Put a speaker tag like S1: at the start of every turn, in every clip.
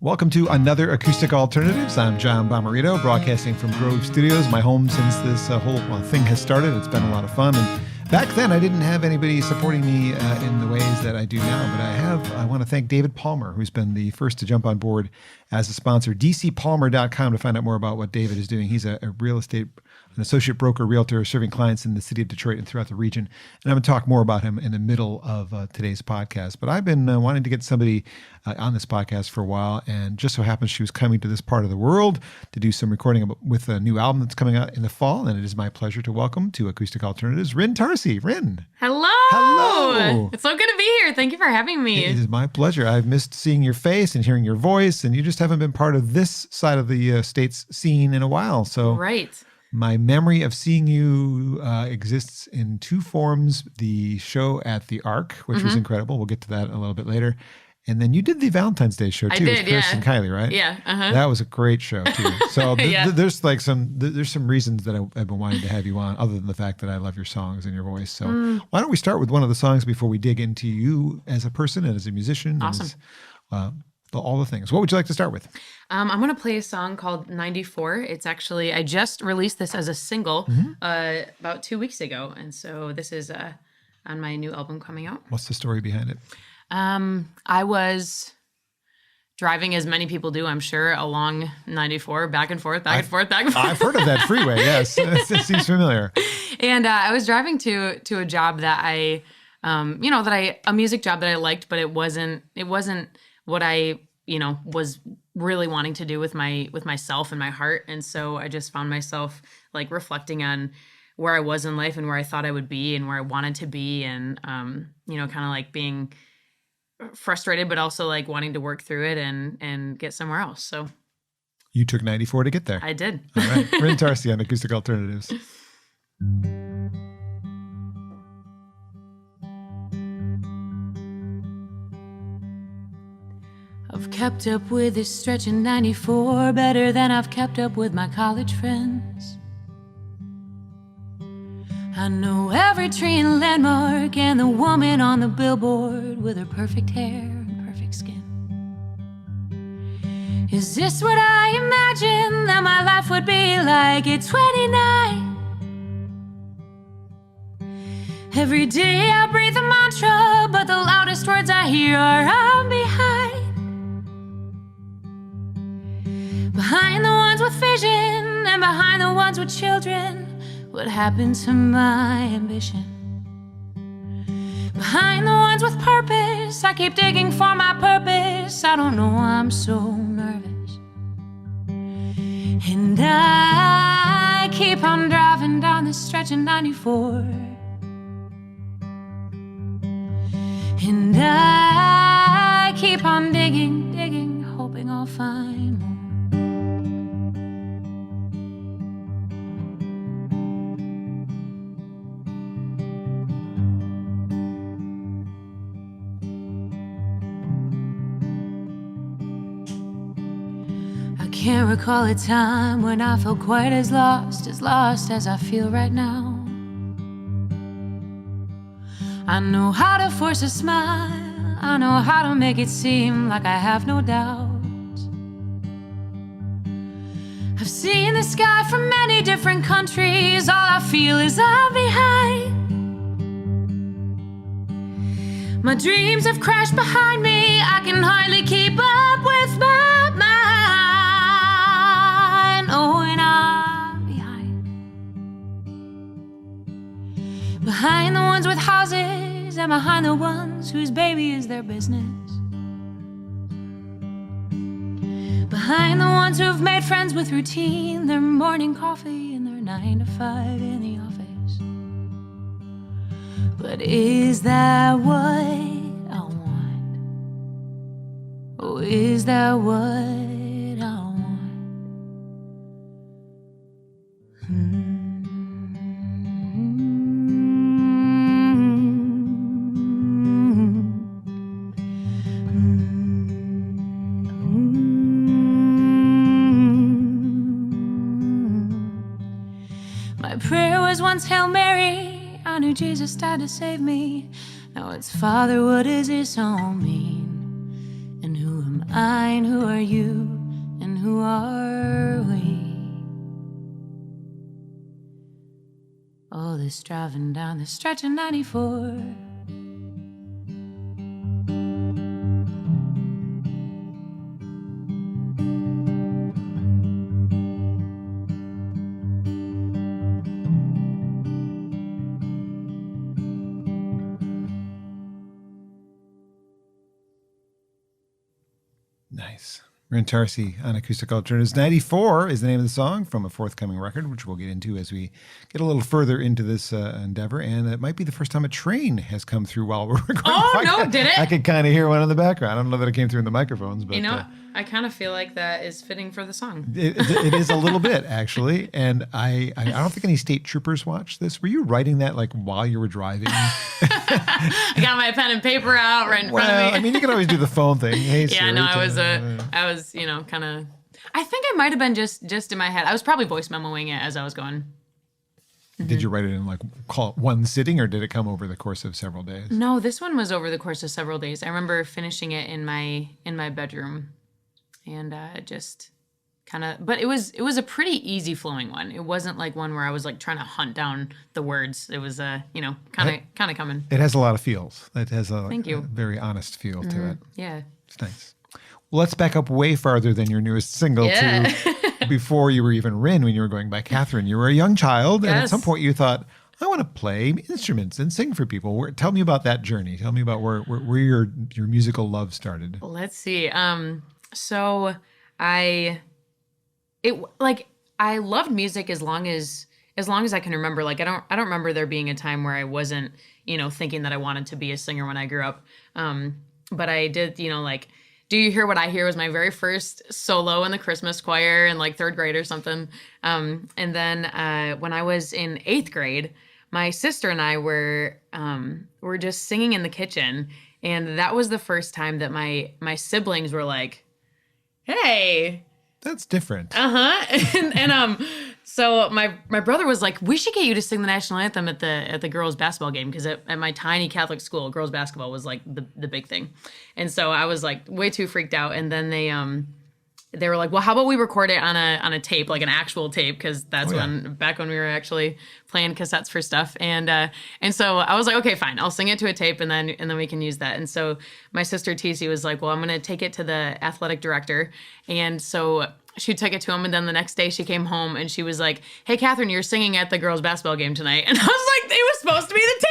S1: Welcome to another Acoustic Alternatives. I'm John Bommarito, broadcasting from Grove Studios, my home since this whole thing has started. It's been a lot of fun. And back then, I didn't have anybody supporting me in the ways that I do now, but I want to thank David Palmer, who's been the first to jump on board as a sponsor. dcpalmer.com to find out more about what David is doing. He's a real estate, an associate broker, realtor, serving clients in the city of Detroit and throughout the region. And I'm going to talk more about him in the middle of today's podcast. But I've been wanting to get somebody on this podcast for a while, and just so happens she was coming to this part of the world to do some recording with a new album that's coming out in the fall. And it is my pleasure to welcome to Acoustic Alternatives, Rin Tarsy. Rin.
S2: Hello.
S1: Hello.
S2: It's so good to be here. Thank you for having me.
S1: It is my pleasure. I've missed seeing your face and hearing your voice, and you just haven't been part of this side of the state's scene in a while. So
S2: right.
S1: My memory of seeing you exists in two forms. The show at the Arc, which was incredible. We'll get to that a little bit later. And then you did the Valentine's Day show too, with Chris and Kylie, right?
S2: Yeah.
S1: That was a great show too. So there's like there's some reasons that I've been wanting to have you on, other than the fact that I love your songs and your voice. So why don't we start with one of the songs before we dig into you as a person and as a musician?
S2: Awesome.
S1: And as, all the things. What would you like to start with?
S2: I'm going to play a song called 94. It's actually, I just released this as a single about 2 weeks ago. And so this is on my new album coming out.
S1: What's the story behind it?
S2: I was driving, as many people do, I'm sure, along 94, back and forth. I've heard of that
S1: freeway, yes. It seems familiar.
S2: And I was driving to a job that a music job that I liked, but it wasn't what I, was really wanting to do with myself and my heart. And so I just found myself like reflecting on where I was in life and where I thought I would be and where I wanted to be. And, kind of like being frustrated, but also like wanting to work through it and get somewhere else. So
S1: you took 94 to get there.
S2: I did.
S1: All right. Rin Tarsy on Acoustic Alternatives.
S2: I've kept up with this stretch in 94 better than I've kept up with my college friends. I know every tree and landmark and the woman on the billboard with her perfect hair and perfect skin. Is this what I imagined that my life would be like at 29? Every day I breathe a mantra, but the loudest words I hear are I'm behind. Behind the ones with vision and behind the ones with children. What happened to my ambition? Behind the ones with purpose, I keep digging for my purpose. I don't know why I'm so nervous. And I keep on driving down this stretch in 94. And I keep on digging, hoping I'll find more. Can't recall a time when I felt quite as lost as I feel right now. I know how to force a smile, I know how to make it seem like I have no doubts. I've seen the sky from many different countries, all I feel is I'm behind. My dreams have crashed behind me, I can hardly keep up with my mind. Oh, and I'm behind. Behind the ones with houses and behind the ones whose baby is their business. Behind the ones who've made friends with routine, their morning coffee and their 9 to 5 in the office. But is that what I want? Oh, is that what I want? My prayer was once Hail Mary, I knew Jesus died to save me. Now it's Father, what does this all mean? And who am Fine, who are you and who are we? All this driving down the stretch of 94.
S1: Nice. Rin Tarsy on Acoustic Alternatives. 94 is the name of the song from a forthcoming record, which we'll get into as we get a little further into this endeavor. And it might be the first time a train has come through while we're recording.
S2: Oh, no, did it?
S1: I could kind of hear one in the background. I don't know that it came through in the microphones, but...
S2: I kind of feel like that is fitting for the song.
S1: It is a little bit, actually. And I don't think any state troopers watched this. Were you writing that like while you were driving?
S2: I got my pen and paper out right in front of me.
S1: I mean, you can always do the phone thing. Hey,
S2: yeah,
S1: Siri,
S2: no, I was, kind of, I think I might have been just in my head. I was probably voice memoing it as I was going.
S1: Did you write it in call it one sitting, or did it come over the course of several days?
S2: No, this one was over the course of several days. I remember finishing it in my bedroom. And just kind of, but it was a pretty easy flowing one. It wasn't like one where I was like trying to hunt down the words. It was kind of coming.
S1: It has a lot of feels. It has a
S2: Thank you.
S1: Very honest feel to it.
S2: Yeah,
S1: it's nice. Well, let's back up way farther than your newest single to before you were even Rin, when you were going by Catherine. You were a young child, and at some point you thought, I want to play instruments and sing for people. Tell me about that journey. Tell me about where your musical love started.
S2: Let's see. So I loved music as long as I can remember. Like I don't remember there being a time where I wasn't, thinking that I wanted to be a singer when I grew up. But I did, Do You Hear What I Hear was my very first solo in the Christmas choir in like third grade or something. And then when I was in 8th grade, my sister and I were just singing in the kitchen, and that was the first time that my siblings were like, hey,
S1: that's different.
S2: And so my brother was like, we should get you to sing the national anthem at the girls basketball game, because at my tiny Catholic school, girls basketball was like the big thing. And so I was like way too freaked out. And then they were like, well, how about we record it on a tape, like an actual tape, because that's back when we were actually playing cassettes for stuff. And so I was like, okay, fine, I'll sing it to a tape, and then we can use that. And so my sister TC was like, well, I'm gonna take it to the athletic director. And so she took it to him, and then the next day she came home and she was like, hey, Catherine, you're singing at the girls basketball game tonight. And I was like, it was supposed to be the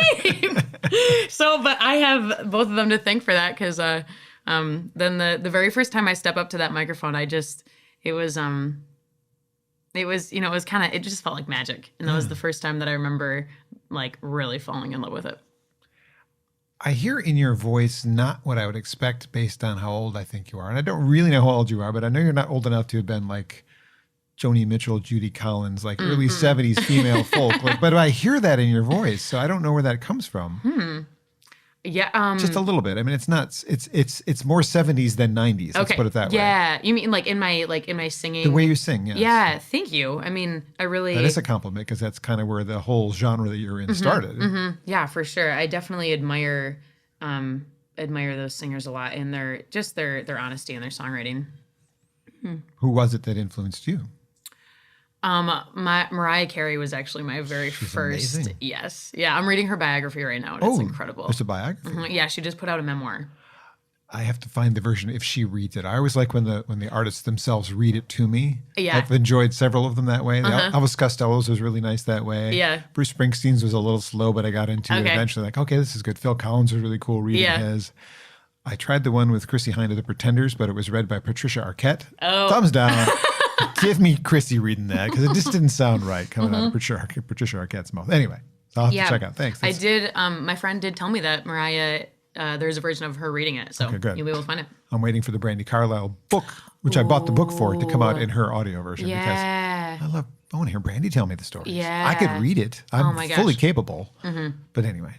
S2: tape. So, but I have both of them to thank for that, because then the very first time I step up to that microphone, it just felt like magic. And that was the first time that I remember like really falling in love with it.
S1: I hear in your voice not what I would expect based on how old I think you are. And I don't really know how old you are, but I know you're not old enough to have been like Joni Mitchell, Judy Collins, like early 70s female folk. But I hear that in your voice, so I don't know where that comes from.
S2: Yeah,
S1: just a little bit. I mean, it's not. It's more 70s than 90s. Let's put it that way.
S2: Yeah, you mean like in my singing?
S1: The way you sing, yes.
S2: Yeah, thank you. I mean, I really.
S1: That is a compliment, because that's kind of where the whole genre that you're in started.
S2: Yeah, for sure. I definitely admire those singers a lot, and their honesty and their songwriting.
S1: Who was it that influenced you?
S2: My Mariah Carey was actually my very first.
S1: Amazing.
S2: Yes. Yeah. I'm reading her biography right now, and it's incredible.
S1: It's a biography.
S2: Yeah. She just put out a memoir.
S1: I have to find the version if she reads it. I always like when the artists themselves read it to me.
S2: Yeah.
S1: I've enjoyed several of them that way. Elvis Costello's was really nice that way.
S2: Yeah.
S1: Bruce Springsteen's was a little slow, but I got into it eventually. Like, okay, this is good. Phil Collins was really cool reading his. I tried the one with Chrissy Hynde of the Pretenders, but it was read by Patricia Arquette.
S2: Oh.
S1: Thumbs down. Give me Chrissy reading that, because it just didn't sound right coming out of Patricia Arquette's mouth. Anyway, I'll have to check out. Thanks.
S2: I did. My friend did tell me that Mariah, there's a version of her reading it, so you'll be able to find it.
S1: I'm waiting for the Brandi Carlile book, which I bought the book for, to come out in her audio version.
S2: Yeah.
S1: Because I want to hear Brandi tell me the stories.
S2: Yeah.
S1: I could read it. I'm fully capable. But anyway.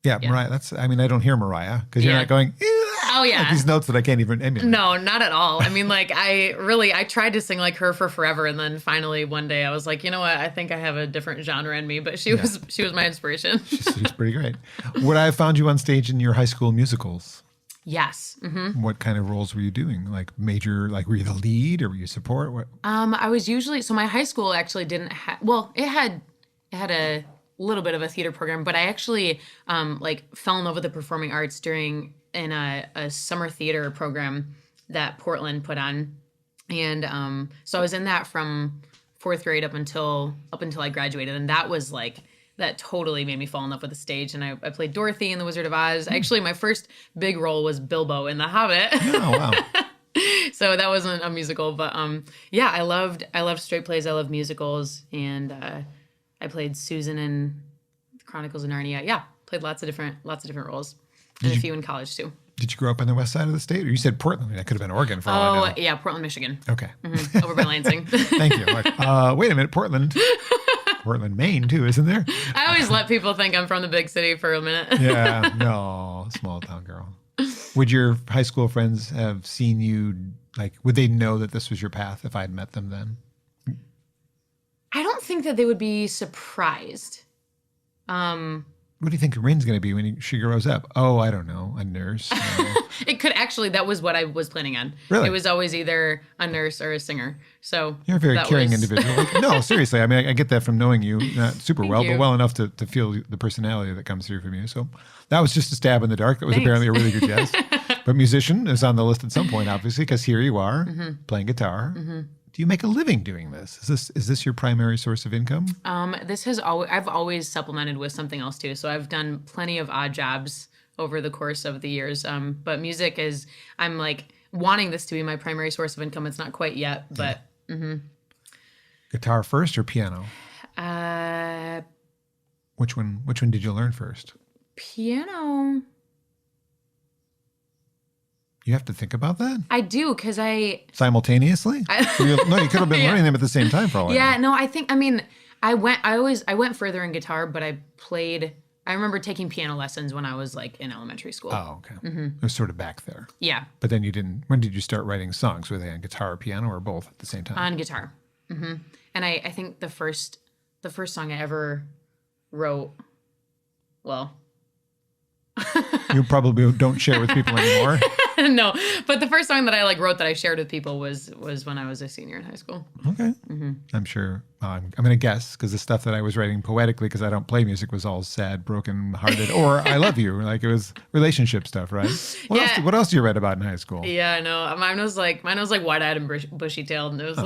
S1: Yeah, Mariah, I don't hear Mariah, because you're not going,
S2: oh yeah,
S1: like these notes that I can't even emulate.
S2: No, not at all. I mean, like I tried to sing like her for forever, and then finally one day I was like, you know what, I think I have a different genre in me. But she was my inspiration.
S1: She's pretty great. Would I have found you on stage in your high school musicals?
S2: Yes.
S1: What kind of roles were you doing? Like major, like were you the lead or were you support? What?
S2: I was usually, so my high school actually didn't have, well, it had a little bit of a theater program, but I actually like fell in love with the performing arts in a summer theater program that Portland put on. And so I was in that from fourth grade up until I graduated. And that was like, that totally made me fall in love with the stage. And I played Dorothy in The Wizard of Oz. Actually, my first big role was Bilbo in The Hobbit.
S1: Oh, wow.
S2: So that wasn't a musical, but yeah, I loved straight plays. I love musicals, and I played Susan in The Chronicles of Narnia. Yeah, played lots of different roles, and a few in college too.
S1: Did you grow up on the west side of the state? Or you said Portland. I mean, that could have been Oregon for all I know.
S2: Yeah, Portland, Michigan.
S1: Okay.
S2: Over by Lansing.
S1: Thank you. Like, wait a minute, Portland, Maine too, isn't there?
S2: I always let people think I'm from the big city for a minute.
S1: Yeah, no, small town girl. Would your high school friends have seen you, like, would they know that this was your path if I'd met them then?
S2: I don't think that they would be surprised.
S1: What do you think Rin's going to be when she grows up? Oh, I don't know, a nurse.
S2: It could actually, that was what I was planning on.
S1: Really?
S2: It was always either a nurse or a singer. So
S1: you're a very caring individual. Like, no, seriously. I mean, I get that from knowing you, not super
S2: Thank
S1: well,
S2: you.
S1: but well enough to feel the personality that comes through from you. So that was just a stab in the dark. That was
S2: Thanks.
S1: apparently a really good guess. But musician is on the list at some point, obviously, because here you are playing guitar. Do you make a living doing this? Is this your primary source of income?
S2: I've always supplemented with something else too. So I've done plenty of odd jobs over the course of the years. But music is, I'm like wanting this to be my primary source of income. It's not quite yet, but.
S1: Guitar first or piano? Which one did you learn first?
S2: Piano.
S1: You have to think about that?
S2: I do, because
S1: Simultaneously? You could have been learning them at the same time for all I know.
S2: Yeah, no, I went further in guitar, but I remember taking piano lessons when I was like in elementary school.
S1: Oh, okay. It was sort of back there.
S2: Yeah.
S1: But then when did you start writing songs? Were they on guitar or piano or both at the same time?
S2: On guitar. And I think the first song I ever wrote, well.
S1: You probably don't share with people anymore.
S2: No, but the first song that I wrote that I shared with people was when I was a senior in high school.
S1: Okay. I'm sure. I'm going to guess because the stuff that I was writing poetically, because I don't play music, was all sad, broken-hearted, or I love you. Like it was relationship stuff, right? What else do you write about in high school?
S2: Yeah, I know. Mine was like wide-eyed and bushy-tailed, and it was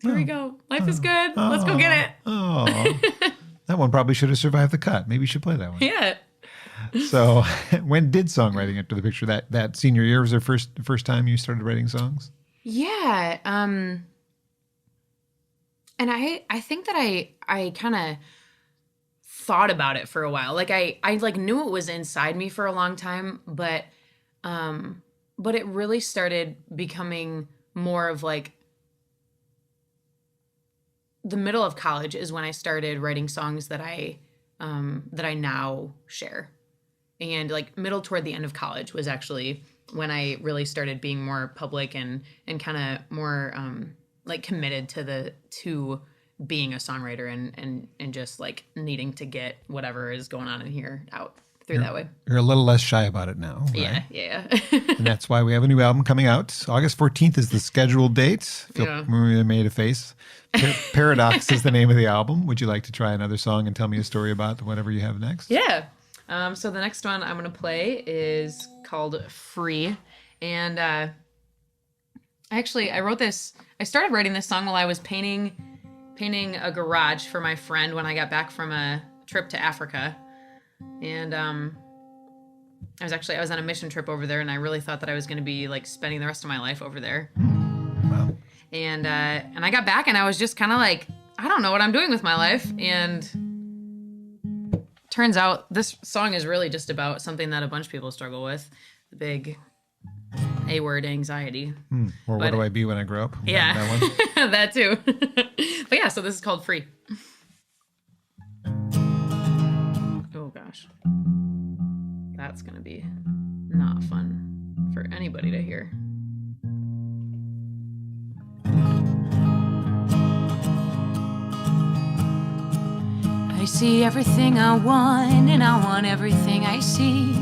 S2: here we go. Life is good. Let's go get it.
S1: Oh, that one probably should have survived the cut. Maybe you should play that one.
S2: Yeah.
S1: So when did songwriting enter the picture? That senior year was the first time you started writing songs?
S2: Yeah. And I think that I kind of thought about it for a while. Like I knew it was inside me for a long time, but it really started becoming more of like the middle of college is when I started writing songs that I now share. And like middle toward the end of college was actually when I really started being more public and kind of more like committed to being a songwriter and just like needing to get whatever is going on in here out through that way.
S1: You're a little less shy about it now, right?
S2: Yeah.
S1: And that's why we have a new album coming out. August 14th is the scheduled date. We made a face. Paradox is the name of the album. Would you like to try another song and tell me a story about whatever you have next?
S2: Yeah. So the next one I'm going to play is called Free. And I wrote this. I started writing this song while I was painting a garage for my friend when I got back from a trip to Africa. And I was on a mission trip over there, and I really thought that I was going to be like spending the rest of my life over there.
S1: Wow.
S2: And I got back, and I was just kind of like, I don't know what I'm doing with my life. And turns out this song is really just about something that a bunch of people struggle with, the big A-word anxiety.
S1: Or what do I be when I grow up?
S2: Yeah,
S1: That one?
S2: that too. But yeah, so this is called Free. Oh gosh. That's gonna be not fun for anybody to hear. I see everything I want, and I want everything I see.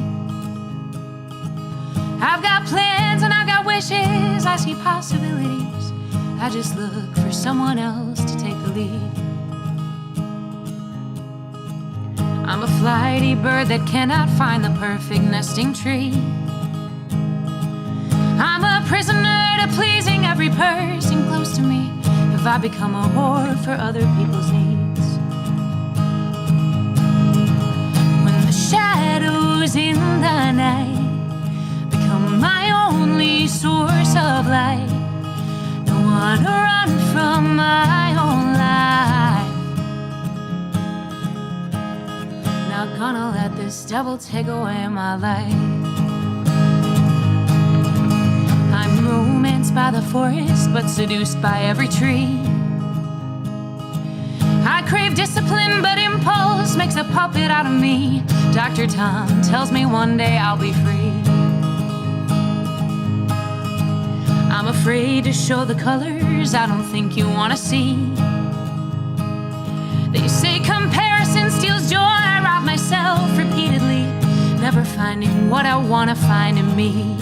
S2: I've got plans and I've got wishes, I see possibilities. I just look for someone else to take the lead. I'm a flighty bird that cannot find the perfect nesting tree. I'm a prisoner to pleasing every person close to me. If I become a whore for other people's needs. When the shadows in the night become my only source of light, don't wanna run from my own life. Not gonna let this devil take away my life. I'm romanced by the forest, but seduced by every tree. I crave discipline, but impulse makes a puppet out of me. Dr. Tom tells me one day I'll be free. I'm afraid to show the colors I don't think you want to see. They say comparison steals joy. I rob myself repeatedly, never finding what I want to find in me.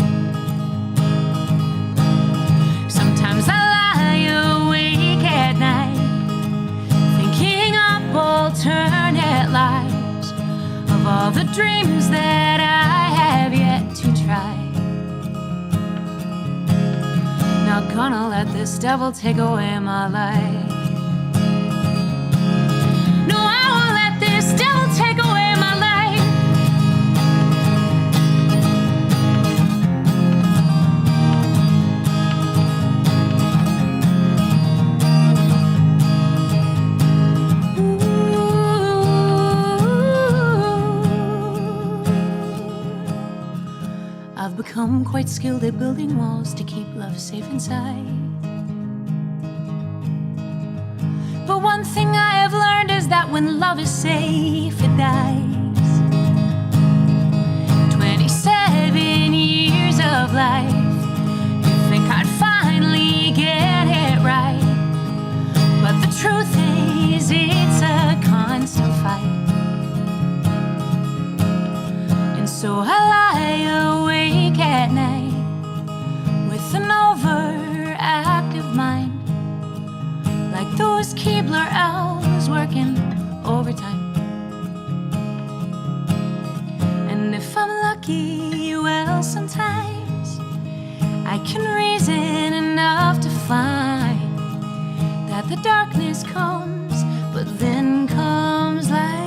S2: Sometimes I lie awake at night, thinking up alternate lives of all the dreams that I have yet to try. Not gonna let this devil take away my life. No, I won't let this devil take away my life. I've become quite skilled at building walls to keep love safe inside. But one thing I have learned is that when love is safe, it dies. 27 years of life, you think I'd finally get it right. But the truth is, it's a constant fight. And so I lie awake at night with an overactive mind, like those Keebler elves working overtime. And if I'm lucky, well, sometimes I can reason enough to find that the darkness comes, but then comes light.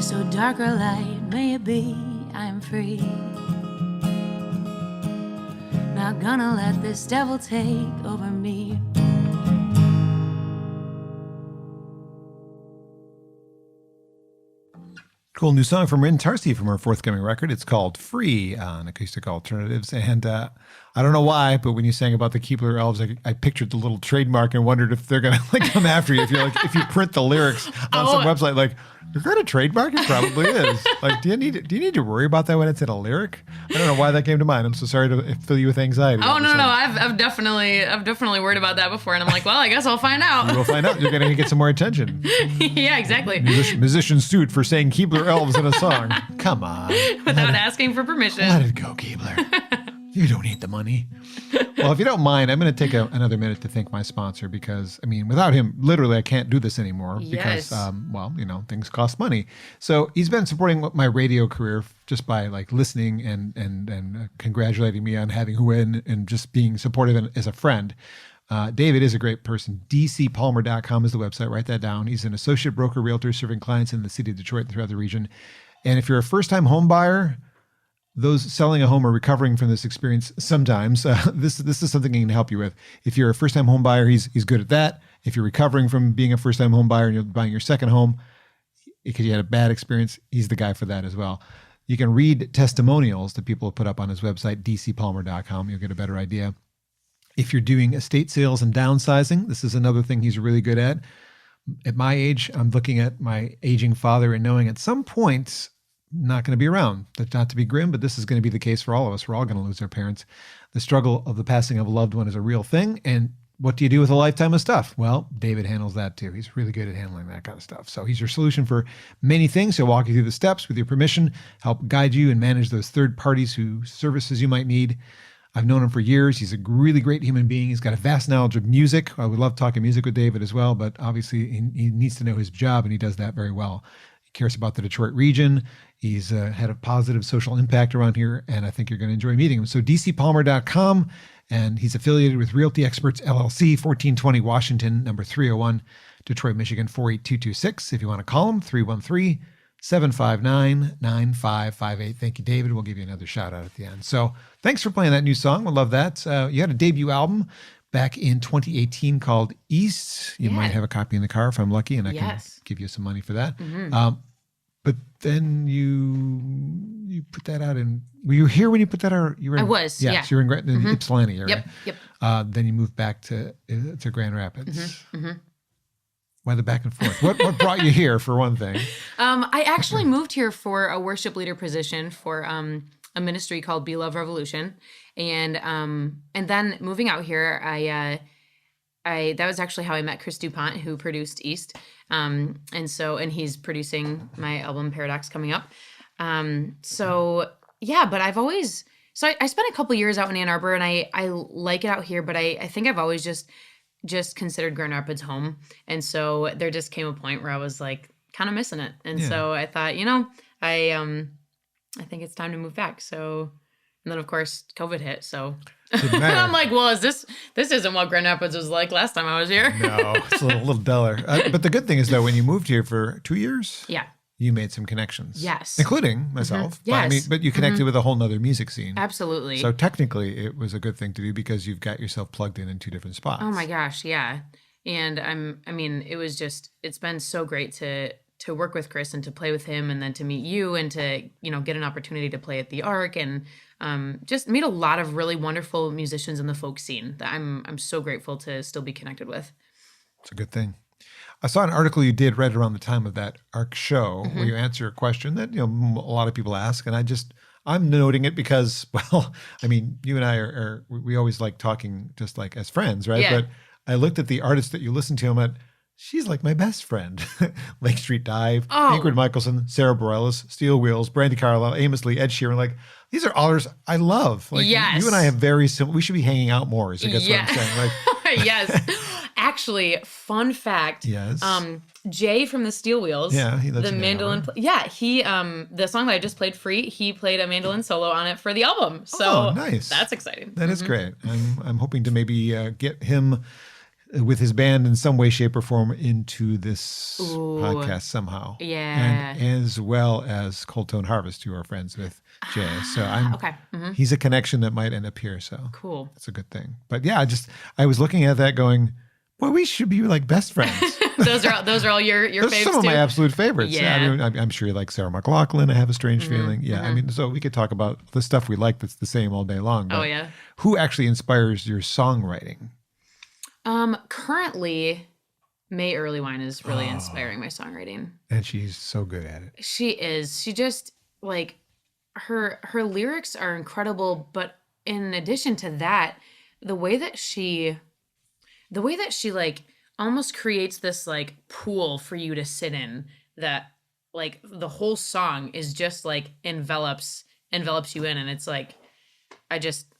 S2: So dark or light may it be, I am free. Not gonna let this devil take over me.
S1: Cool new song from Rin Tarsy from her forthcoming record. It's called Free on Acoustic Alternatives. And I don't know why, but when you sang about the Keebler elves, I pictured the little trademark and wondered if they're going to like come after you. If you're like, if you print the lyrics on some website, like, is that a trademark? It probably is. Like, do you need to worry about that when it's in a lyric? I don't know why that came to mind. I'm so sorry to fill you with anxiety.
S2: Oh, no. I've definitely worried about that before. And I'm like, well, I guess I'll find out.
S1: You will find out. You're going to get some more attention.
S2: Yeah, exactly.
S1: Musician sued for saying Keebler elves in a song. Come on.
S2: Without asking for permission.
S1: Let it go, Keebler. You don't need the money. Well, if you don't mind, I'm going to take another minute to thank my sponsor because, I mean, without him, literally, I can't do this anymore because, well, you know, things cost money. So he's been supporting my radio career just by like listening and congratulating me on having who in and just being supportive as a friend. David is a great person. dcpalmer.com is the website. Write that down. He's an associate broker realtor serving clients in the city of Detroit and throughout the region. And if you're a first-time home buyer, those selling a home or recovering from this experience, sometimes this is something he can help you with. If you're a first-time home buyer, he's good at that. If you're recovering from being a first-time home buyer and you're buying your second home because you had a bad experience, he's the guy for that as well. You can read testimonials that people have put up on his website, dcpalmer.com. You'll get a better idea. If you're doing estate sales and downsizing, this is another thing he's really good at. At my age, I'm looking at my aging father and knowing at some point, not going to be around. That's not to be grim, but this is going to be the case for all of us. We're all going to lose our parents. The struggle of the passing of a loved one is a real thing. And what do you do with a lifetime of stuff? Well, David handles that too. He's really good at handling that kind of stuff. So he's your solution for many things. He'll walk you through the steps with your permission, help guide you and manage those third parties whose services you might need. I've known him for years. He's a really great human being. He's got a vast knowledge of music. I would love talking music with David as well, but obviously he needs to know his job, and he does that very well. He cares about the Detroit region. He's had a positive social impact around here, and I think you're going to enjoy meeting him. So dcpalmer.com, and he's affiliated with Realty Experts LLC, 1420 Washington, number 301, Detroit, Michigan, 48226. If you want to call him, 313-759-9558. Thank you, David. We'll give you another shout out at the end. So thanks for playing that new song. I love that. You had a debut album back in 2018 called East. You might have a copy in the car if I'm lucky, and I can give you some money for that. But then you put that out in, were you here when you put that out? You were in,
S2: I was,
S1: yes, you were in the Ypsilanti area.
S2: Yep.
S1: Then you moved back to Grand Rapids. Why the back and forth? What brought you here, for one thing?
S2: I actually moved here for a worship leader position for a ministry called Be Love Revolution, and then moving out here, I that was actually how I met Chris DuPont, who produced East, and he's producing my album Paradox coming up. But I've always I spent a couple years out in Ann Arbor, and I like it out here, but I think I've always just considered Grand Rapids home. And so there just came a point where I was like kind of missing it. And so I thought, I think it's time to move back. So, and then of course COVID hit. So I'm like, well, this isn't what Grand Rapids was like last time I was here.
S1: No, it's a little duller. But the good thing is though, when you moved here for 2 years, you made some connections.
S2: Yes.
S1: Including myself.
S2: Yes.
S1: But you connected with a whole nother music scene.
S2: Absolutely.
S1: So technically it was a good thing to do because you've got yourself plugged in 2 different spots.
S2: Oh my gosh. Yeah. And it's been so great to work with Chris and to play with him, and then to meet you, and to, get an opportunity to play at the Arc, and just meet a lot of really wonderful musicians in the folk scene that I'm so grateful to still be connected with.
S1: It's a good thing. I saw an article you did right around the time of that ARC show where you answer a question that, a lot of people ask. And I'm noting it because, well, I mean, you and I we always like talking just like as friends, right?
S2: Yeah.
S1: But I looked at the artists that you listen to, and went, she's like my best friend. Lake Street Dive, Ingrid Michaelson, Sarah Bareilles, Steel Wheels, Brandy Carlisle, Amos Lee, Ed Sheeran. Like, these are artists I love. Like, you and I have very similar, we should be hanging out more, is I guess what I'm saying. Like,
S2: yes. Actually, fun fact.
S1: Yes.
S2: Jay from the Steel Wheels.
S1: Yeah, he lives
S2: the
S1: in
S2: mandolin. He the song that I just played free. He played a mandolin solo on it for the album. So
S1: nice.
S2: That's exciting.
S1: That is great. I'm hoping to maybe get him with his band in some way, shape, or form into this podcast somehow.
S2: Yeah.
S1: And as well as Cold Tone Harvest, who are friends with Jay. So he's a connection that might end up here. So
S2: cool.
S1: That's a good thing. But yeah, I was looking at that going, boy, we should be like best friends.
S2: those are all your faves
S1: some of my absolute favorites.
S2: Yeah.
S1: I mean, I'm sure you like Sarah McLachlan. I have a strange feeling. Yeah. I mean, so we could talk about the stuff we like that's the same all day long. But who actually inspires your songwriting?
S2: Currently, May Earlywine is really inspiring my songwriting.
S1: And she's so good at it.
S2: She is. She just, like, her lyrics are incredible, but in addition to that, the way that she like almost creates this like pool for you to sit in, that like the whole song is just like envelops you in, and it's like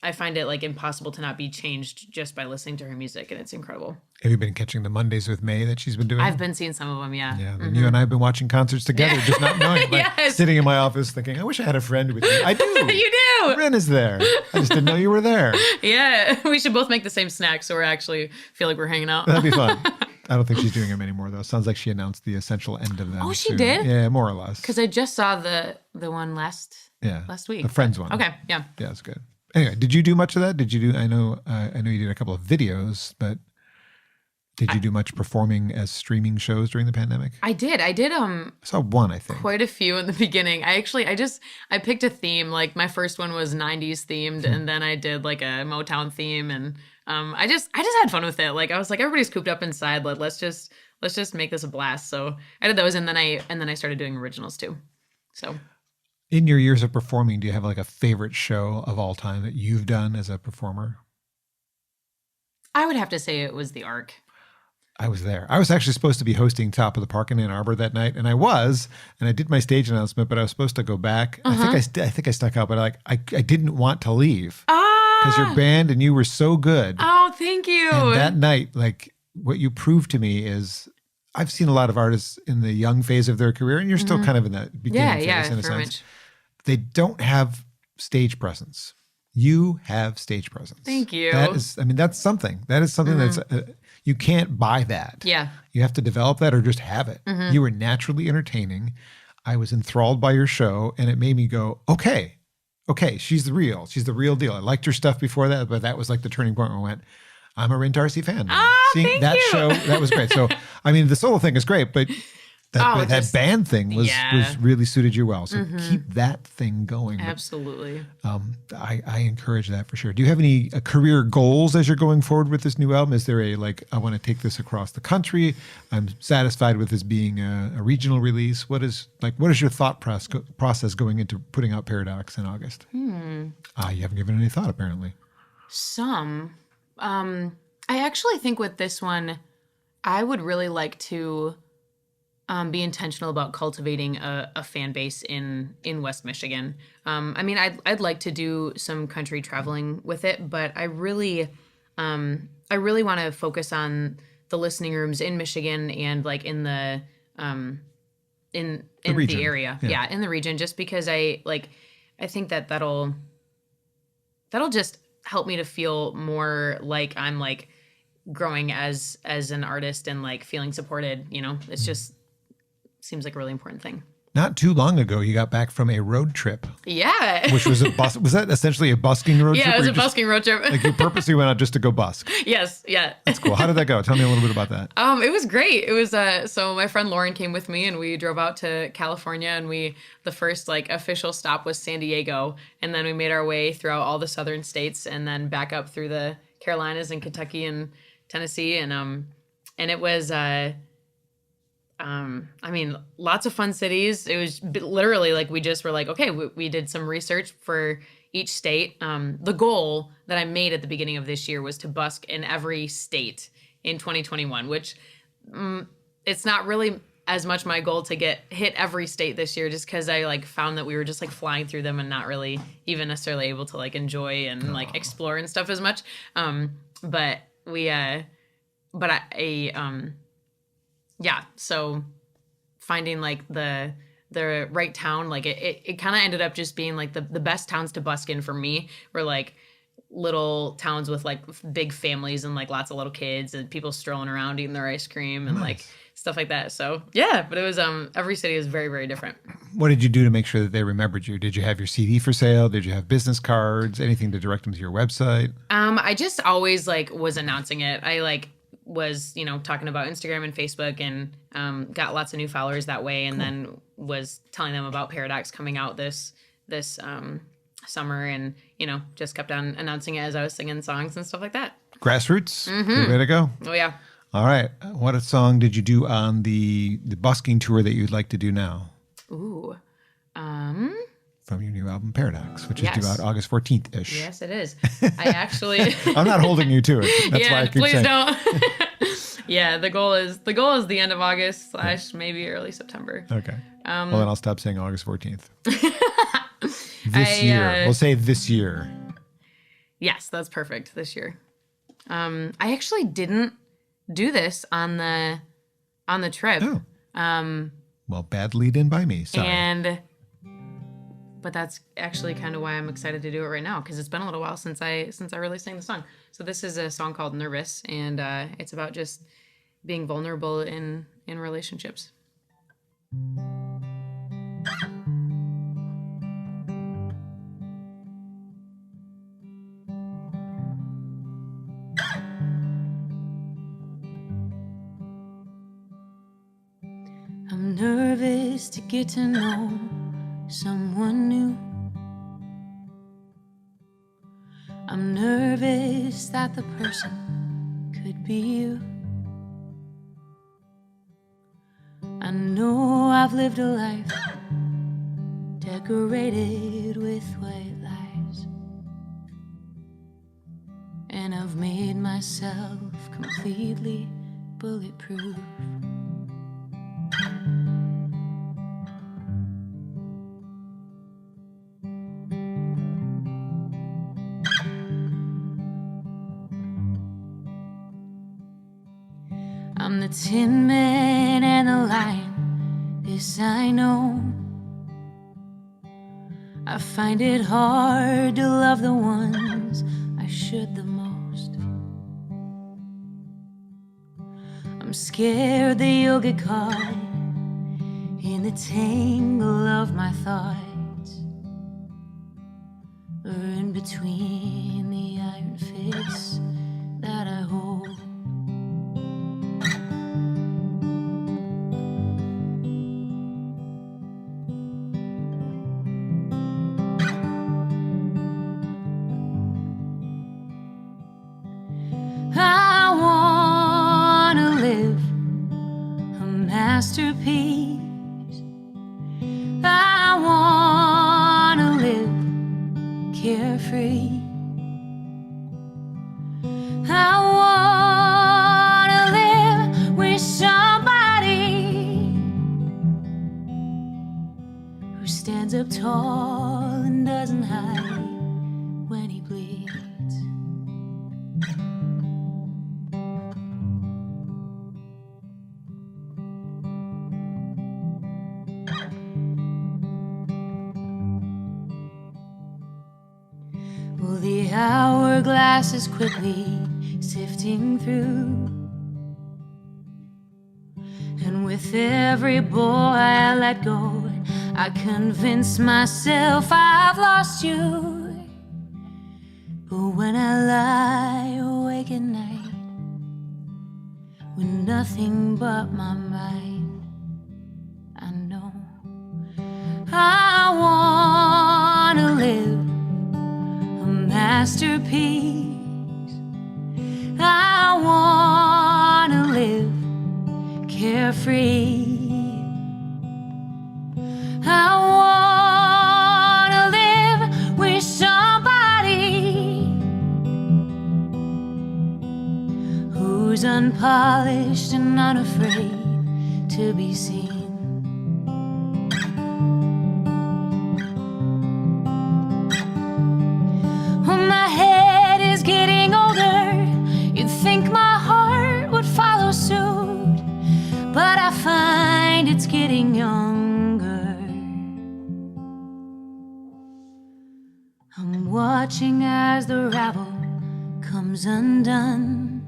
S2: I find it like impossible to not be changed just by listening to her music, and it's incredible.
S1: Have you been catching the Mondays with May that she's been doing?
S2: I've been seeing some of them, yeah.
S1: Yeah, then you and I have been watching concerts together, just not knowing. Like sitting in my office thinking, I wish I had a friend with me. I do.
S2: You do.
S1: Rin is there. I just didn't know you were there.
S2: Yeah, we should both make the same snack so we actually feel like we're hanging out.
S1: That'd be fun. I don't think she's doing them anymore, though. Sounds like she announced the essential end of them.
S2: Oh, she
S1: soon.
S2: did?
S1: Yeah, more or less.
S2: Because I just saw the one last week.
S1: The Friends one.
S2: Okay, yeah.
S1: Yeah, it's good. Anyway, did you do much of that? Did you do? I know you did a couple of videos, but did you do much performing as streaming shows during the pandemic?
S2: I did. I
S1: saw one, I think.
S2: Quite a few in the beginning. I picked a theme. Like my first one was 90s themed, and then I did like a Motown theme, and I just had fun with it. Like I was like, everybody's cooped up inside. Let's just make this a blast. So I did those, and then I started doing originals too. So
S1: in your years of performing, do you have like a favorite show of all time that you've done as a performer?
S2: I would have to say it was the Arc.
S1: I was there. I was actually supposed to be hosting Top of the Park in Ann Arbor that night, and I did my stage announcement, but I was supposed to go back. I think I stuck out, but I didn't want to leave because your band and you were so good.
S2: Oh, thank you.
S1: And that night, like what you proved to me is, I've seen a lot of artists in the young phase of their career, and you're still kind of in that beginning phase in a sense.
S2: Much.
S1: They don't have stage presence. You have stage presence.
S2: Thank you.
S1: That's something. That is something that's, you can't buy that.
S2: Yeah.
S1: You have to develop that or just have it. You were naturally entertaining. I was enthralled by your show, and it made me go, okay, she's the real deal. I liked your stuff before that, but that was like the turning point where I went, I'm a Rin Tarsy fan. Seeing that show, that was great. So, the solo thing is great, but that band thing was really suited you well. So keep that thing going.
S2: Absolutely.
S1: I encourage that for sure. Do you have any career goals as you're going forward with this new album? Is there I want to take this across the country. I'm satisfied with this being a regional release. What is your thought process going into putting out Paradox in August? You haven't given any thought, apparently.
S2: Some. I actually think with this one, I would really like to be intentional about cultivating a fan base in West Michigan. I'd like to do some country traveling with it, but I really want to focus on the listening rooms in Michigan and like in the in the area, in the region, just because I think that'll just help me to feel more like I'm like growing as an artist and like feeling supported. It's just seems like a really important thing.
S1: Not too long ago, you got back from a road trip.
S2: Yeah.
S1: Which was was that essentially a busking road trip?
S2: Yeah, it was a busking road trip.
S1: Like you purposely went out just to go busk.
S2: Yes, yeah.
S1: That's cool. How did that go? Tell me a little bit about that.
S2: It was great. It was so my friend Lauren came with me and we drove out to California, and the first like official stop was San Diego, and then we made our way throughout all the southern states and then back up through the Carolinas and Kentucky and Tennessee, and it was lots of fun cities. It was literally like we just were like, okay, we did some research for each state. The goal that I made at the beginning of this year was to busk in every state in 2021, which it's not really as much my goal to hit every state this year, just because I like found that we were just like flying through them and not really even necessarily able to like enjoy and like explore and stuff as much. So finding like the right town, like it kind of ended up just being like the best towns to busk in for me were like little towns with like big families and like lots of little kids and people strolling around eating their ice cream and like stuff like that. So yeah, but it was every city was very, very different.
S1: What did you do to make sure that they remembered you? Did you have your CD for sale? Did you have business cards? Anything to direct them to your website?
S2: I just always like was announcing it. I like was talking about Instagram and Facebook and got lots of new followers that way, and then was telling them about Paradox coming out this summer, and just kept on announcing it as I was singing songs and stuff like that.
S1: Grassroots, good way to go.
S2: Oh yeah.
S1: All right, what song did you do on the busking tour that you'd like to do now?
S2: Ooh,
S1: from your new album Paradox, which is due out August 14th ish.
S2: Yes, it is. I actually
S1: I'm not holding you to it. That's why I keep saying.
S2: Please don't. Yeah, the goal is the end of August / maybe early September.
S1: Okay. Well, then I'll stop saying August 14th. This year. We'll say this year.
S2: Yes, that's perfect. This year. I actually didn't do this on the trip.
S1: Oh. Well, bad lead in by me. Sorry.
S2: But that's actually kind of why I'm excited to do it right now, because it's been a little while since I really sang the song. So this is a song called Nervous, and it's about just being vulnerable in relationships. I'm nervous to get to know someone new. I'm nervous that the person could be you. I know I've lived a life decorated with white lies, and I've made myself completely bulletproof. I'm the Tin Man and the Lion, this I know. I find it hard to love the ones I should the most. I'm scared that you'll get caught in the tangle of my thoughts, or in between the iron fists that I hold. I wanna live a masterpiece. I wanna live carefree. I wanna live with somebody who stands up tall and doesn't hide when he bleeds. Well, the hourglass is quickly sifting through, and with every boy I let go, I convince myself I've lost you. But when I lie awake at night with nothing but my mind, I know I wanna live a masterpiece. I wanna live carefree. I wanna live with somebody who's unpolished and unafraid to be seen. When my head is getting older, you'd think my heart would follow suit, but I find it's getting younger. I'm watching as the ravel comes undone.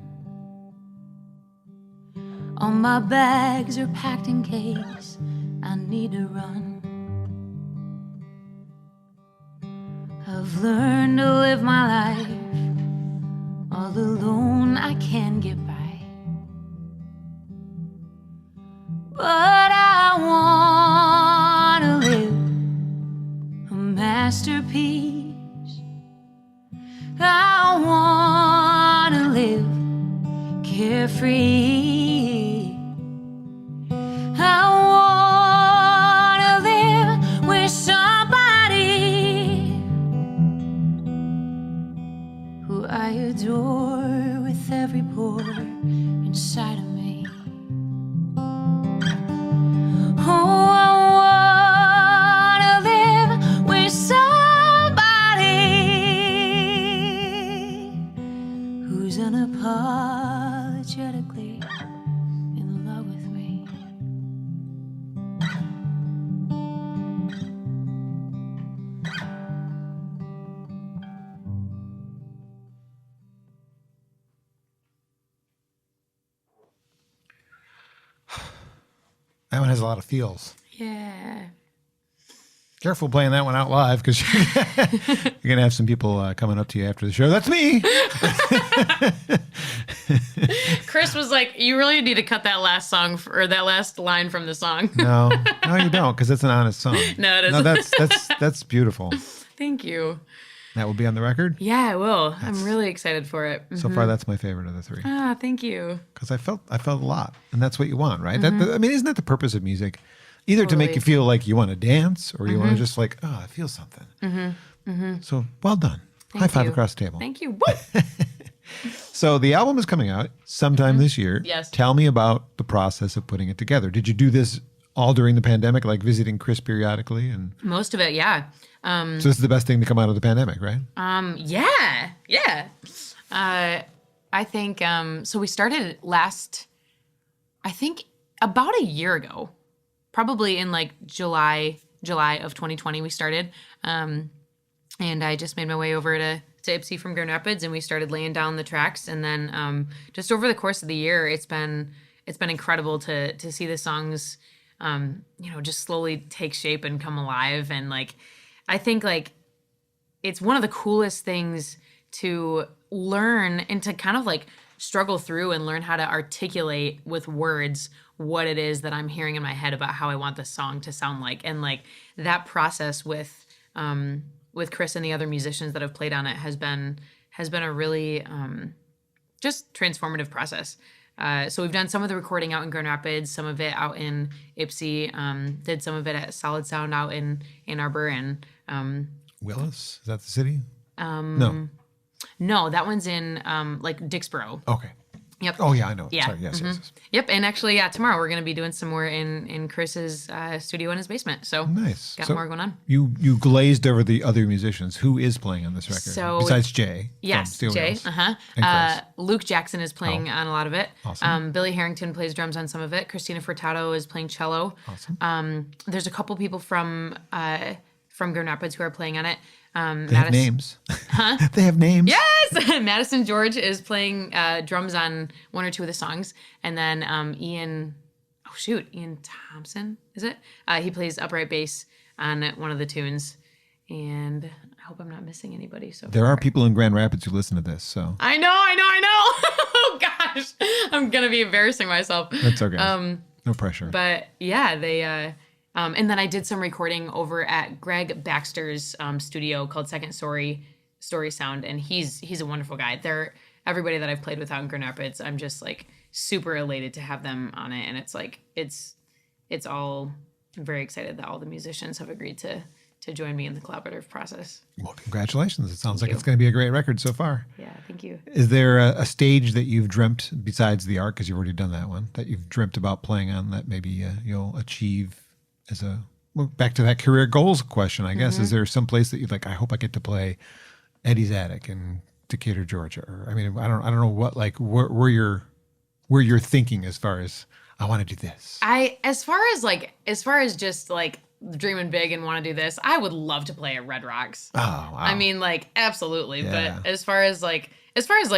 S2: All my bags are packed in case I need to run. I've learned to live my life all alone, I can get by. But I wanna live a masterpiece. I wanna live carefree. I wanna live with somebody who I adore with every pore inside of me. Oh, I wanna live with somebody who's unapologetically in love with me.
S1: That one has a lot of feels.
S2: Yeah.
S1: Careful playing that one out live, because you're going to have some people coming up to you after the show. That's me.
S2: Chris was like, "You really need to cut that last song or that last line from the song."
S1: No, you don't, because it's an honest song.
S2: No, it isn't.
S1: No, that's beautiful.
S2: Thank you.
S1: That will be on the record.
S2: Yeah, I will. I'm really excited for it.
S1: So far, that's my favorite of the three.
S2: Ah, thank you.
S1: Because I felt a lot, and that's what you want, right? I mean, isn't that the purpose of music? Either to make
S2: Totally.
S1: you feel like you want to dance, or you want to just like, I feel something. So well done. High five
S2: you.
S1: across the table.
S2: Thank you. Woo!
S1: So the album is coming out sometime this year.
S2: Yes.
S1: Tell me about the process of putting it together. Did you do this all during the pandemic, like visiting Chris periodically? And
S2: Most of it, yeah.
S1: so this is the best thing to come out of the pandemic, right?
S2: Yeah. I think so we started I think about a year ago, probably in like July of 2020 we started. And I just made my way over to Ipsy from Grand Rapids, and we started laying down the tracks. And then just over the course of the year, it's been incredible to see the songs, just slowly take shape and come alive. And like, I think like it's one of the coolest things to learn and to kind of like struggle through and learn how to articulate with words what it is that I'm hearing in my head about how I want the song to sound like. And like that process with Chris and the other musicians that have played on it has been a really just transformative process. So we've done some of the recording out in Grand Rapids, some of it out in Ipsy, did some of it at Solid Sound out in Ann Arbor, and
S1: Willis? Is that the city?
S2: no, that one's in like Dixboro.
S1: Okay.
S2: Yep.
S1: Oh, yeah, I know.
S2: Yeah.
S1: Sorry, yes.
S2: Yep. And actually, tomorrow we're going to be doing some more in Chris's studio in his basement. So
S1: Nice.
S2: got
S1: So
S2: more going on.
S1: You glazed over the other musicians. Who is playing on this record?
S2: So-
S1: Besides Jay.
S2: Yes,
S1: from Steel
S2: Jay.
S1: Wheels.
S2: And
S1: Chris.
S2: Luke Jackson is playing on a lot of it.
S1: Awesome.
S2: Billy Harrington plays drums on some of it. Christina Furtado is playing cello.
S1: Awesome.
S2: There's a couple people from Grand Rapids who are playing on it.
S1: They have names. Huh? They have names.
S2: Yes! Madison George is playing drums on one or two of the songs. And then Ian Thompson, is it? He plays upright bass on one of the tunes. And I hope I'm not missing anybody. So
S1: There are people in Grand Rapids who listen to this, so.
S2: I know. Oh, gosh. I'm going to be embarrassing myself.
S1: That's okay. No pressure.
S2: But yeah, they... and then I did some recording over at Greg Baxter's studio called Second Story Sound, and he's a wonderful guy. Everybody that I've played with out in Grand Rapids, I'm just like super elated to have them on it, and it's like it's all. I'm very excited that all the musicians have agreed to join me in the collaborative process.
S1: Well, congratulations. It sounds like
S2: you.
S1: it's going to be a great record so far.
S2: Yeah, thank you.
S1: Is there a stage that you've dreamt, besides the Ark, because you've already done that one, that you've dreamt about playing on that maybe you'll achieve as a, well, back to that career goals question, I guess. Is there some place that you'd like, I hope I get to play Eddie's Attic in Decatur, Georgia? Or, I mean, I don't know what, like, where you're thinking as far as, I want to do this.
S2: As far as just like dreaming big and want to do this, I would love to play at Red Rocks.
S1: Oh, wow.
S2: I mean, like, absolutely.
S1: Yeah.
S2: But as far as like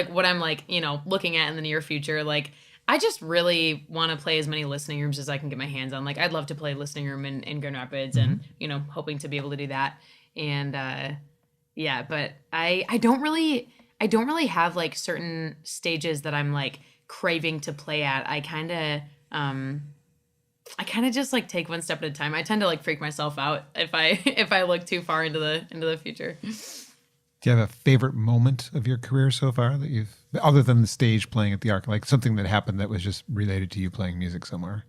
S2: what I'm like, looking at in the near future, like, I just really want to play as many listening rooms as I can get my hands on. Like, I'd love to play listening room in Grand Rapids, and hoping to be able to do that. And but I don't really have like certain stages that I'm like craving to play at. I kind of just like take one step at a time. I tend to like freak myself out if I look too far into the future.
S1: Do you have a favorite moment of your career so far that you've, other than the stage playing at the Ark, like something that happened that was just related to you playing music somewhere?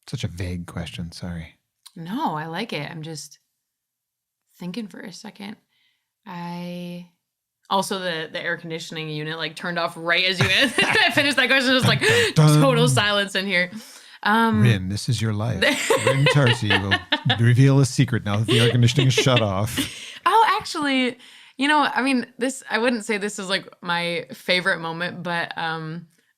S1: Such a vague question. Sorry.
S2: No, I like it. I'm just thinking for a second. Also, the air conditioning unit like turned off right as you finished that question. Just like total silence in here.
S1: Rin, this is your life. Rin Tarsy will reveal a secret now that the air conditioning is shut off.
S2: Oh, actually, I mean, I wouldn't say this is like my favorite moment, but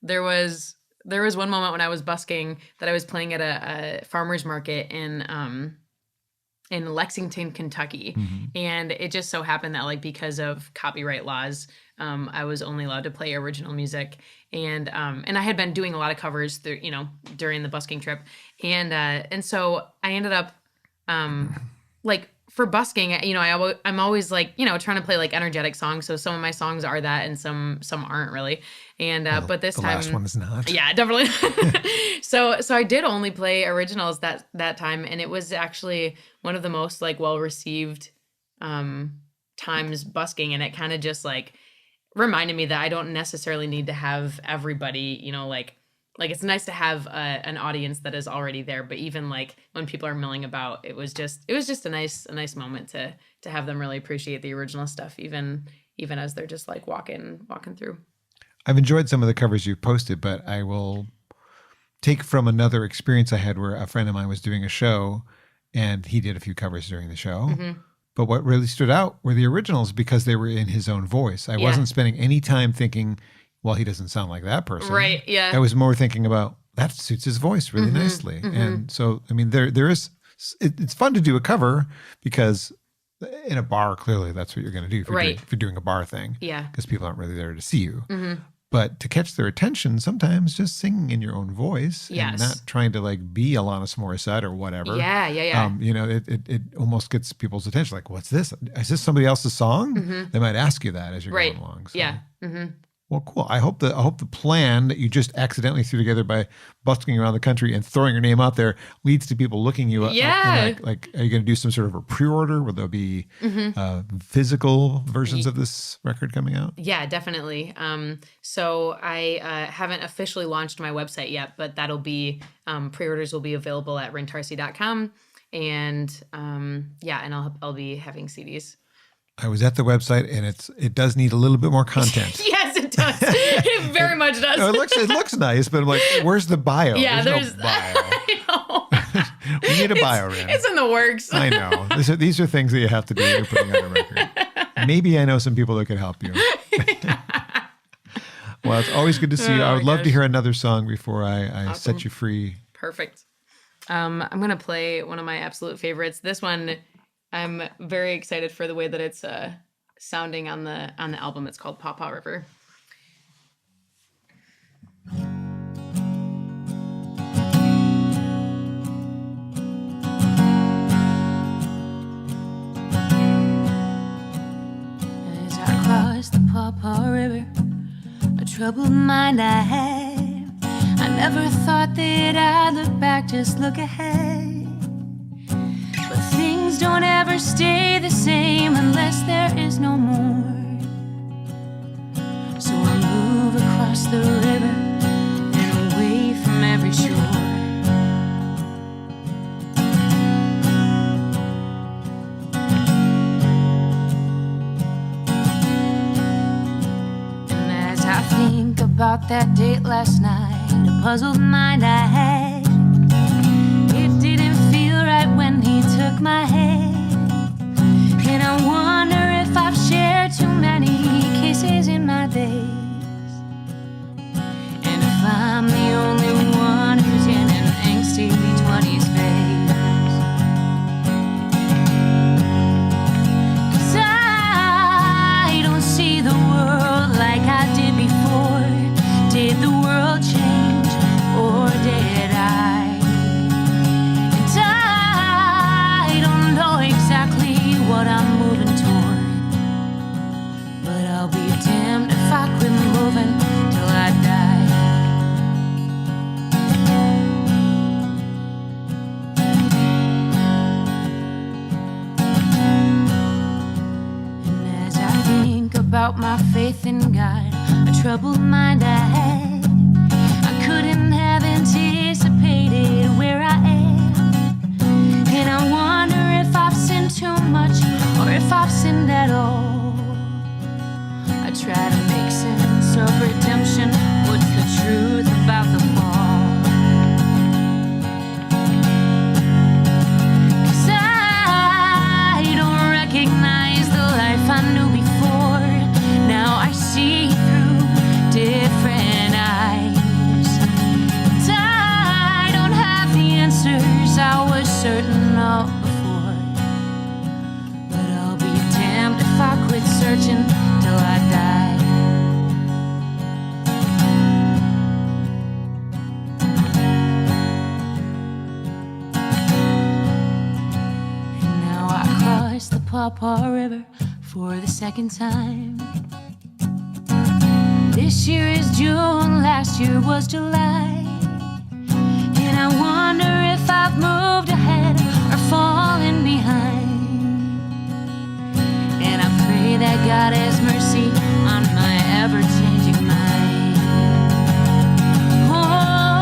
S2: there was one moment when I was busking that I was playing at a farmer's market in Lexington, Kentucky. And it just so happened that like because of copyright laws, I was only allowed to play original music. And I had been doing a lot of covers through, during the busking trip. And so I ended up like for busking, I'm always like, trying to play like energetic songs. So some of my songs are that and some aren't really. And but this
S1: the
S2: time
S1: last one is not.
S2: Yeah, definitely. So I did only play originals that time, and it was actually one of the most like well received times busking, and it kind of just like reminded me that I don't necessarily need to have everybody, like like it's nice to have an audience that is already there. But even like when people are milling about, it was just a nice moment to have them really appreciate the original stuff, even as they're just like walking through.
S1: I've enjoyed some of the covers you've posted, but I will take from another experience I had where a friend of mine was doing a show and he did a few covers during the show.
S2: Mm-hmm.
S1: But what really stood out were the originals because they were in his own voice. I wasn't spending any time thinking, well, he doesn't sound like that person.
S2: Right, yeah.
S1: I was more thinking about, that suits his voice really nicely. And so, I mean, there is, it's fun to do a cover because in a bar, clearly that's what you're going to do if you're doing a bar thing.
S2: Yeah.
S1: Because people aren't really there to see you. But to catch their attention, sometimes just singing in your own voice and not trying to like be Alanis Morissette or whatever.
S2: Yeah.
S1: It almost gets people's attention. Like, what's this? Is this somebody else's song? They might ask you that as you're going along. So.
S2: Yeah.
S1: Well, cool. I hope the plan that you just accidentally threw together by busking around the country and throwing your name out there leads to people looking you up.
S2: Yeah.
S1: Like, are you going to do some sort of a pre-order where there'll be physical versions of this record coming out?
S2: Yeah, definitely. So I haven't officially launched my website yet, but that'll be pre-orders will be available at rintarsy.com, and and I'll be having CDs.
S1: I was at the website, and it does need a little bit more content.
S2: Yes, it does. It very much does.
S1: No, it looks nice, but I'm like, where's the bio?
S2: Yeah,
S1: there's no bio.
S2: I know.
S1: We need a bio, Rin.
S2: It's in the works.
S1: I know. These are things that you have to do when you're putting out a record. Maybe I know some people that could help you. Well, it's always good to see you. I would love to hear another song before I set you free.
S2: Perfect. I'm going to play one of my absolute favorites. This one, I'm very excited for the way that it's sounding on the album. It's called Paw Paw River. As I crossed the Paw Paw River, a troubled mind I had. I never thought that I'd look back, just look ahead. But things don't ever stay the same unless there is no more. So I move across the river and away from every shore. And as I think about that date last night, a puzzled mind I had, it didn't feel right when he took my hand. And I wonder if I've shared too many kisses in my days, and if I'm the only one who's in an angsty 20s phase. 'Cause I don't see the world like I did before. Did the world change, or did I? And I don't know exactly what I'm moving toward, but I'll be damned if I quit moving till I die. And as I think about my faith in God, a troubled mind I had, I couldn't have anticipated where I am. And I wonder if I've sinned too much, or if I've sinned at all. I try to make sense of redemption. What's the truth about the fall? 'Cause I don't recognize the life I knew before. Now I see through different eyes. And I don't have the answers I was certain of before, but I'll be damned if I quit searching till I die. And now I cross the Paw Paw River for the second time. This year is June, last year was July. And I wonder if I've moved ahead or fallen behind. And I pray that God has mercy on my ever-changing mind. Oh,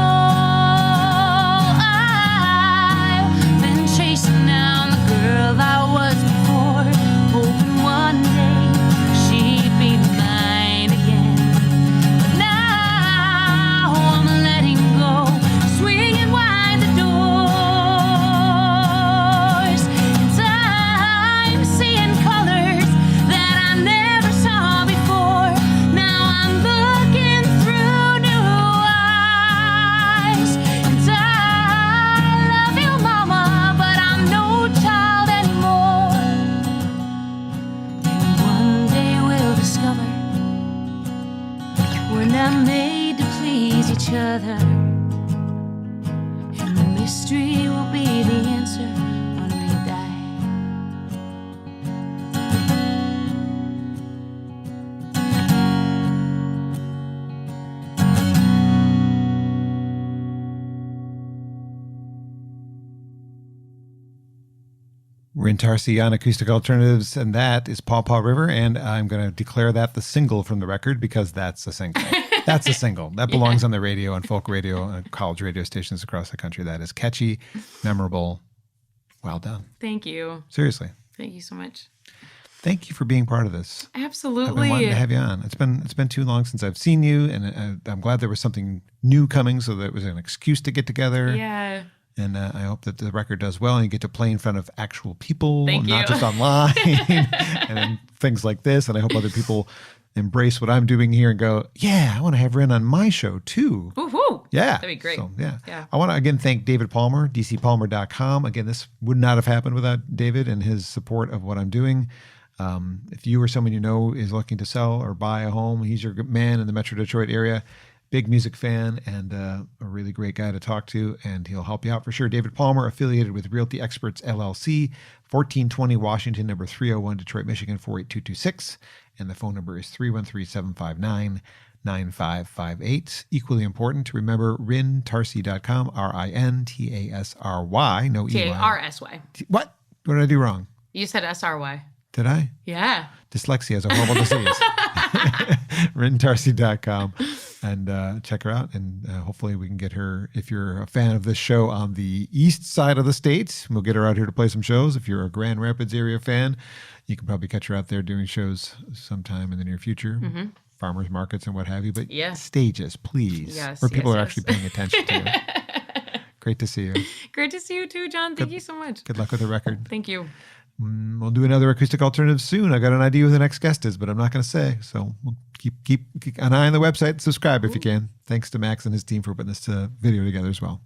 S2: made to please each other, and the mystery will be the answer when we die.
S1: Rin Tarsy on Acoustic Alternatives, and that is Paw Paw River, and I'm going to declare that the single from the record because that's a single. That's a single. That belongs on the radio, on folk radio, on college radio stations across the country. That is catchy, memorable. Well done.
S2: Thank you.
S1: Seriously.
S2: Thank you so much.
S1: Thank you for being part of this.
S2: Absolutely.
S1: I've been wanting to have you on. It's been too long since I've seen you, and I'm glad there was something new coming, so that it was an excuse to get together.
S2: Yeah.
S1: And I hope that the record does well and you get to play in front of actual people,
S2: Thank
S1: not
S2: you.
S1: just online, and then things like this. And I hope other people embrace what I'm doing here and go, yeah, I want to have Rin on my show too.
S2: Woohoo!
S1: Yeah.
S2: That'd be great.
S1: So, yeah.
S2: Yeah.
S1: I want to again thank David Palmer, dcpalmer.com. Again, this would not have happened without David and his support of what I'm doing. If you or someone you know is looking to sell or buy a home, he's your man in the Metro Detroit area. Big music fan and a really great guy to talk to, and he'll help you out for sure. David Palmer, affiliated with Realty Experts LLC, 1420 Washington, number 301, Detroit, Michigan, 48226. And the phone number is 313-759-9558. Equally important to remember, rintarsy.com, RINTASRY, no EY.
S2: Tarsy.
S1: What? What did I do wrong?
S2: You said SRY.
S1: Did I?
S2: Yeah.
S1: Dyslexia is a horrible disease. rintarsy.com. And check her out. And hopefully we can get her, if you're a fan of this show on the east side of the state, we'll get her out here to play some shows. If you're a Grand Rapids area fan, you can probably catch her out there doing shows sometime in the near future, farmers markets and what have you. But stages, please, where people are actually paying attention to you. Great to see you.
S2: Great to see you too, John. Thank you so much.
S1: Good luck with the record.
S2: Thank you.
S1: We'll do another Acoustic Alternative soon. I got an idea who the next guest is, but I'm not going to say. So we'll keep an eye on the website. Subscribe if you can. Thanks to Max and his team for putting this video together as well.